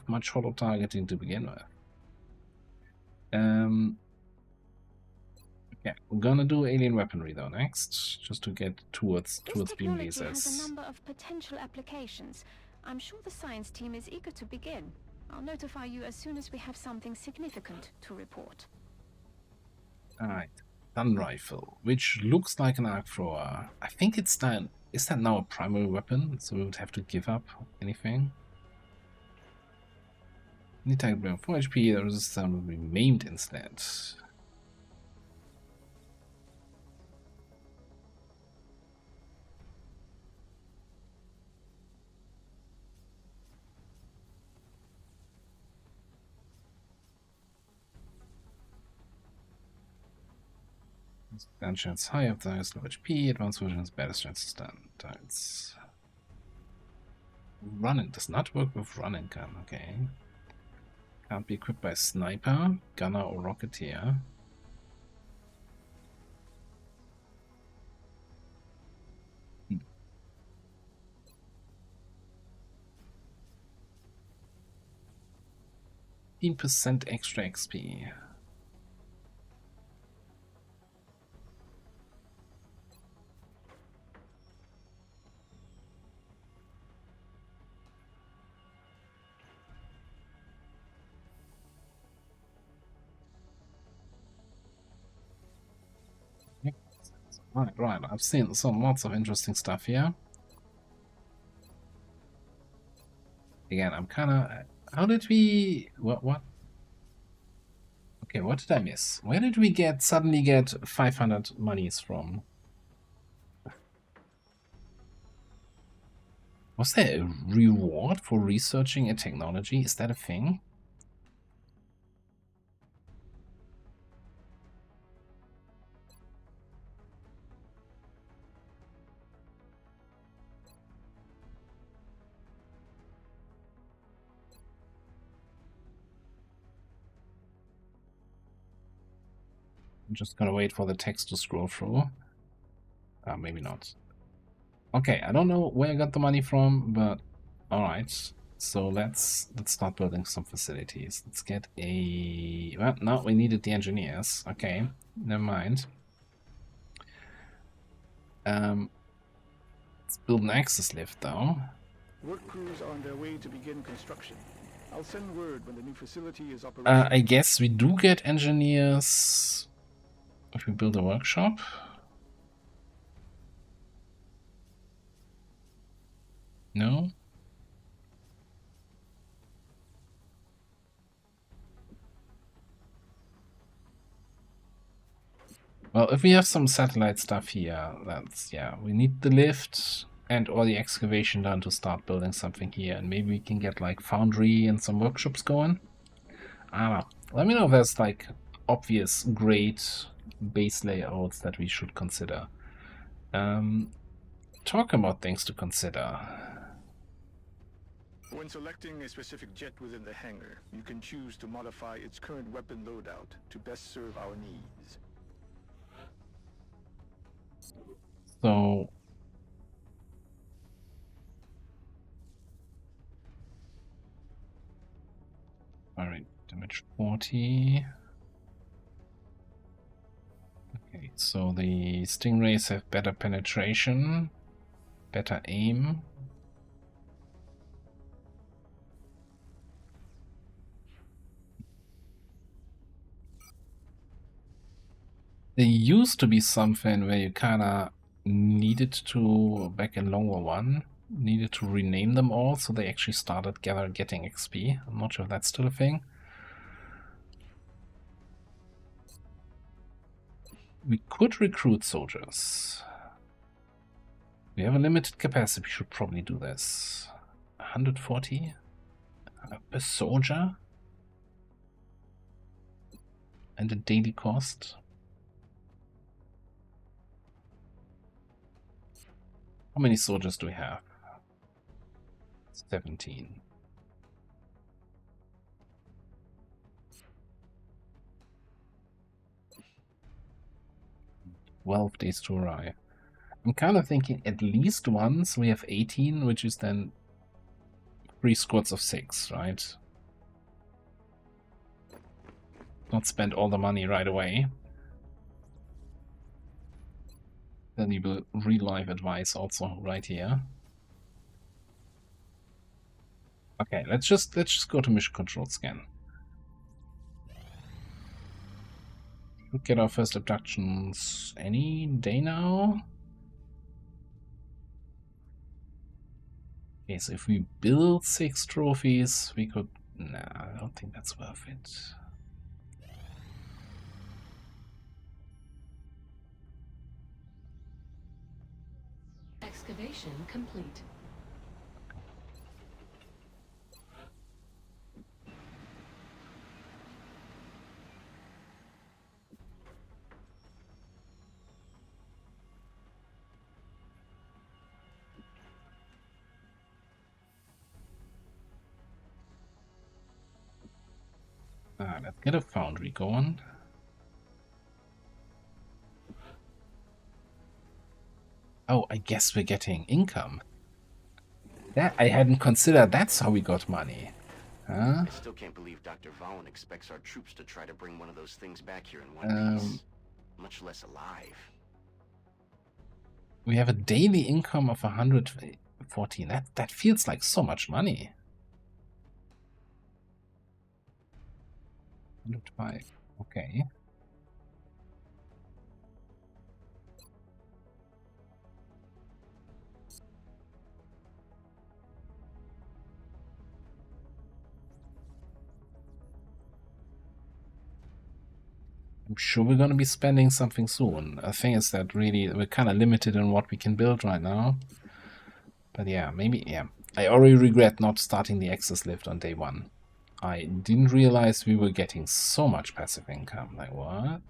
much hollow targeting to begin with. Okay, we're gonna do alien weaponry though next, just to get towards beam lasers. This technology has a number of potential applications. I'm sure the science team is eager to begin. I'll notify you as soon as we have something significant to report. Alright, stun rifle, which looks like an arc thrower. I think it's that. Is that now a primary weapon? So we would have to give up anything. Any target bearing 4 HP, the resistance will be maimed instead. Stun chance high up there is low HP, advanced version is better chance to stun. Targets. Running does not work with running gun, okay. Can't be equipped by sniper, gunner, or rocketeer. 15% extra XP. Right, I've seen lots of interesting stuff here. Again, I'm kinda... How did we... What? Okay, what did I miss? Where did we suddenly get 500 monies from? Was there a reward for researching a technology? Is that a thing? I'm just gonna wait for the text to scroll through. Maybe not. Okay, I don't know where I got the money from, but alright. So let's start building some facilities. Let's get a... Well, no, we needed the engineers. Okay, never mind. Let's build an access lift, though. Work crews are on their way to begin construction. I'll send word when the new facility is operational. I guess we do get engineers if we build a workshop. No? Well, if we have some satellite stuff here, that's, yeah, we need the lift and all the excavation done to start building something here, and maybe we can get like foundry and some workshops going. I don't know. Let me know if there's like obvious great base layouts that we should consider. Talk about things to consider. When selecting a specific jet within the hangar, you can choose to modify its current weapon loadout to best serve our needs. So alright, damage 40. Okay, so the Stingrays have better penetration, better aim. There used to be something where you kinda needed to, back in Long War 1, needed to rename them all, so they actually started getting XP. I'm not sure if that's still a thing. We could recruit soldiers. We have a limited capacity, we should probably do this. 140 per soldier? And a daily cost? How many soldiers do we have? 17. 12 days to arrive. I'm kind of thinking at least once we have 18, which is then 3 squads of 6, right? Not spend all the money right away. Then you will real-life advice also right here. Okay, let's just go to mission control scan. We'll get our first abductions any day now. Okay, so if we build 6 trophies, we could... Nah, I don't think that's worth it. Excavation complete. Let's get a foundry going. Oh, I guess we're getting income. That I hadn't considered. That's how we got money. Huh? I still can't believe Dr. Valen expects our troops to try to bring one of those things back here in one piece, much less alive. We have a daily income of 114. That feels like so much money. 105. Okay. I'm sure we're going to be spending something soon. The thing is that really we're kind of limited in what we can build right now. But yeah, maybe, yeah. I already regret not starting the access lift on day 1. I didn't realize we were getting so much passive income. Like, what?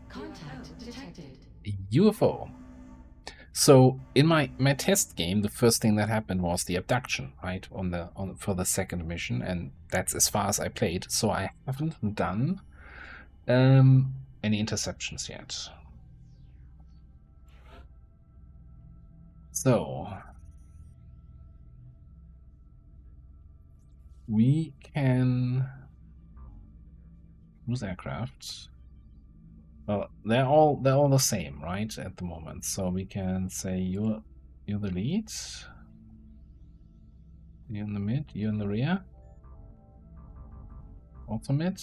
Contact detected. A UFO. So in my test game, the first thing that happened was the abduction, right, for the second mission, and that's as far as I played. So I haven't done any interceptions yet. So we can use aircraft. Well, they're all the same, right, at the moment. So we can say you're the lead. You're in the mid. You're in the rear. Also mid.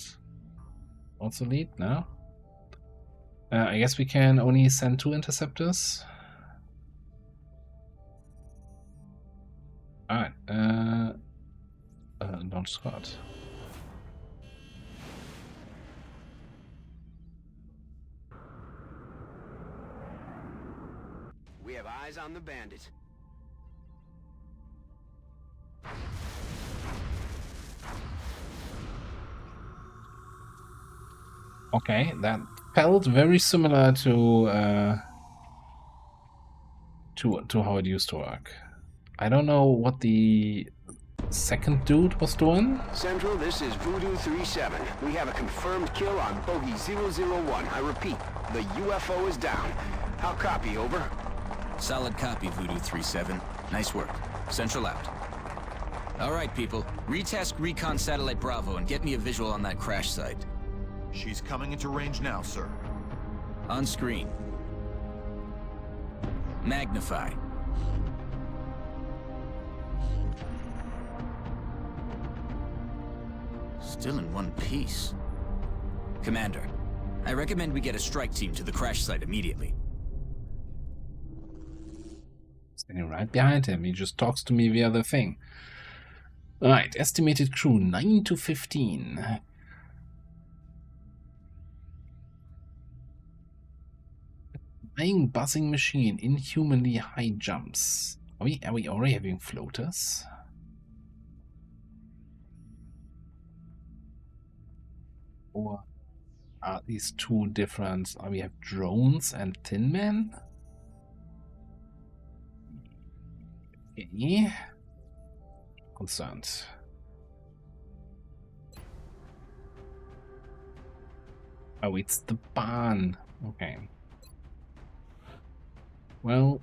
Also lead. No. I guess we can only send 2 interceptors. All right. Launch squad. We have eyes on the bandit. Okay, that felt very similar to how it used to work. I don't know what the second dude was doing. Central, this is Voodoo 3-7. We have a confirmed kill on Bogey 001. I repeat, the UFO is down. How copy, over? Solid copy, Voodoo 3-7. Nice work. Central out. All right, people. Retask Recon Satellite Bravo and get me a visual on that crash site. She's coming into range now, sir. On screen. Magnify. Still in one piece. Commander, I recommend we get a strike team to the crash site immediately. Standing right behind him. He just talks to me via the thing. Alright, estimated crew 9 to 15. Flying buzzing machine, inhumanly high jumps. Are we already having floaters? Or are these two different? We have drones and Tin Men? Okay. Concerned. Oh, it's the barn. Okay. Well,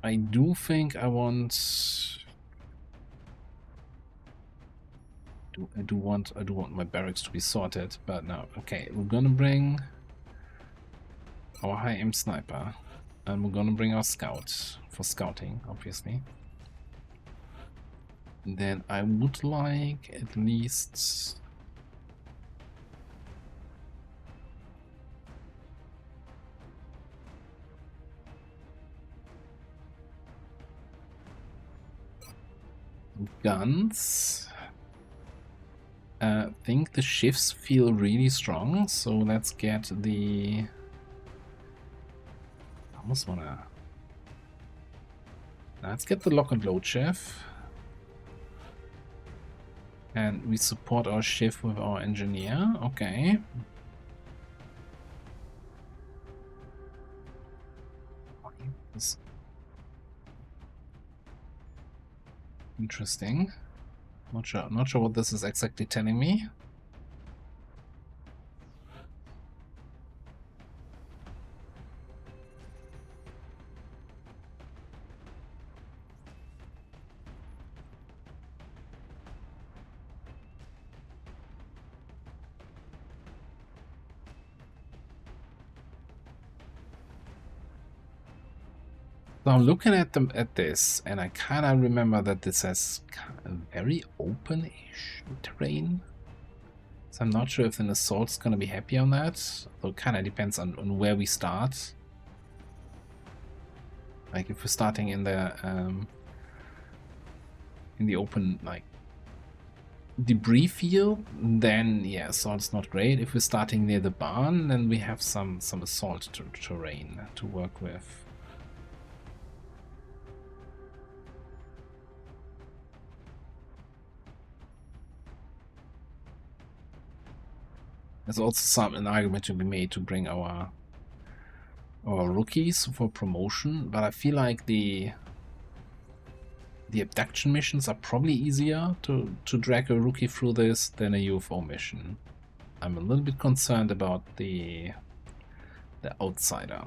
I do think I want. I do want my barracks to be sorted, but no. Okay, we're gonna bring our high-aim sniper, and we're gonna bring our scout for scouting, obviously. And then I would like at least. Guns. I think the shifts feel really strong, so let's get the. I almost wanna. Let's get the lock and load shift. And we support our shift with our engineer. Okay. Interesting. Not sure what this is exactly telling me. So I'm looking at this, and I kind of remember that this has very open-ish terrain. So I'm not sure if an assault's gonna be happy on that. So it kind of depends on where we start. Like if we're starting in the open like debris field, then yeah, assault's not great. If we're starting near the barn, then we have some assault terrain to work with. There's also an argument to be made to bring our rookies for promotion, but I feel like the abduction missions are probably easier to drag a rookie through this than a UFO mission. I'm a little bit concerned about the outsider.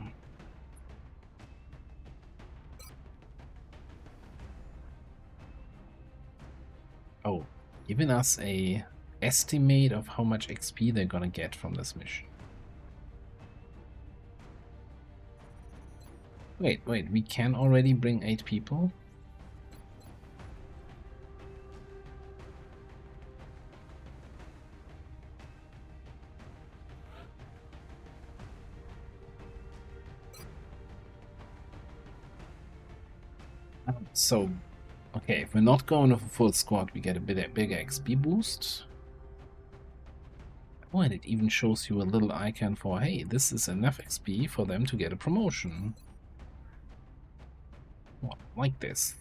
Oh, giving us a estimate of how much XP they're gonna get from this mission. Wait, we can already bring 8 people? So, okay, if we're not going with a full squad, we get a bigger XP boost. Oh, and it even shows you a little icon for, hey, this is enough XP for them to get a promotion. Oh, like this.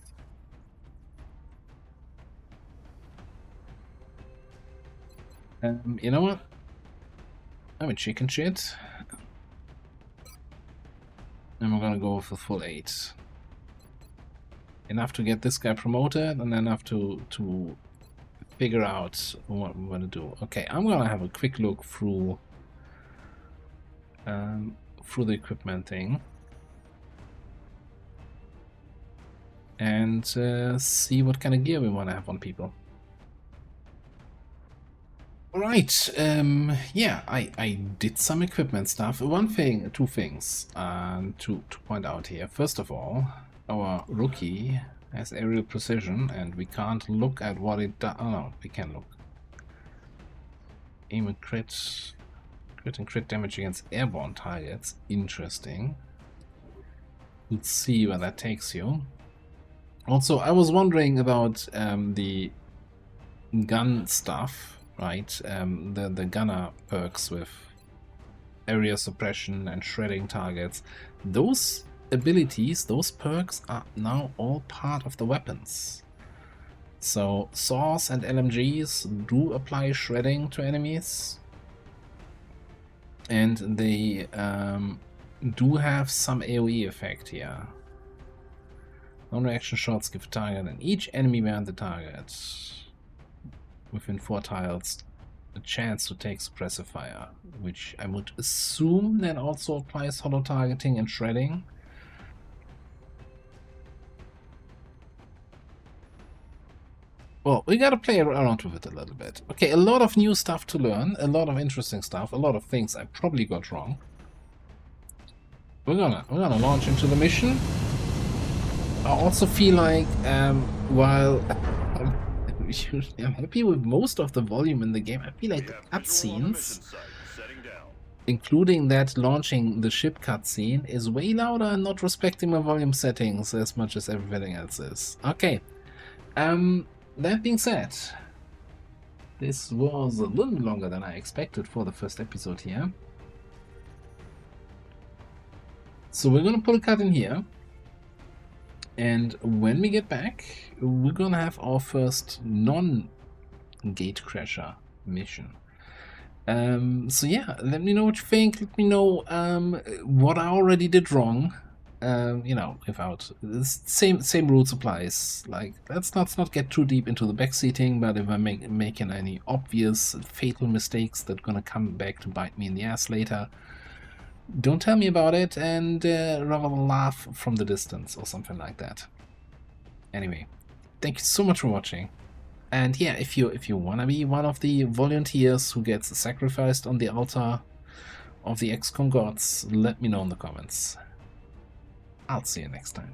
You know what? I'm a chicken shit. And we're gonna go with a full 8. Enough to get this guy promoted, and enough to figure out what we're gonna do. Okay, I'm gonna have a quick look through the equipment thing. And see what kind of gear we want to have on people. Alright, yeah, I did some equipment stuff. Two things to point out here. First of all, our rookie has aerial precision, and we can't look at what it does. Oh no, we can look. Aim and crit and crit damage against airborne targets. Interesting. We'll see where that takes you. Also, I was wondering about the gun stuff, right? The gunner perks with area suppression and shredding targets. Those abilities, those perks are now all part of the weapons. So saws and LMGs do apply shredding to enemies, and they do have some AoE effect here. Non-reaction shots give target and each enemy behind the target within 4 tiles a chance to take suppressive fire, which I would assume then also applies hollow targeting and shredding. Well, we gotta play around with it a little bit. Okay, a lot of new stuff to learn, a lot of interesting stuff, a lot of things I probably got wrong. We're gonna launch into the mission. I also feel like, while I'm happy with most of the volume in the game, I feel like the cutscenes, including that launching the ship cutscene, is way louder and not respecting my volume settings as much as everything else is. Okay, that being said, this was a little longer than I expected for the first episode here. So we're gonna put a cut in here. And when we get back, we're gonna have our first non-gatecrasher mission. So yeah, let me know what you think. Let me know what I already did wrong. You know, without same rules applies. Like, let's not get too deep into the backseating. But if I'm making any obvious fatal mistakes that are gonna come back to bite me in the ass later, don't tell me about it, and rather laugh from the distance or something like that. Anyway, thank you so much for watching. And yeah, if you wanna be one of the volunteers who gets sacrificed on the altar of the XCOM gods, let me know in the comments. I'll see you next time.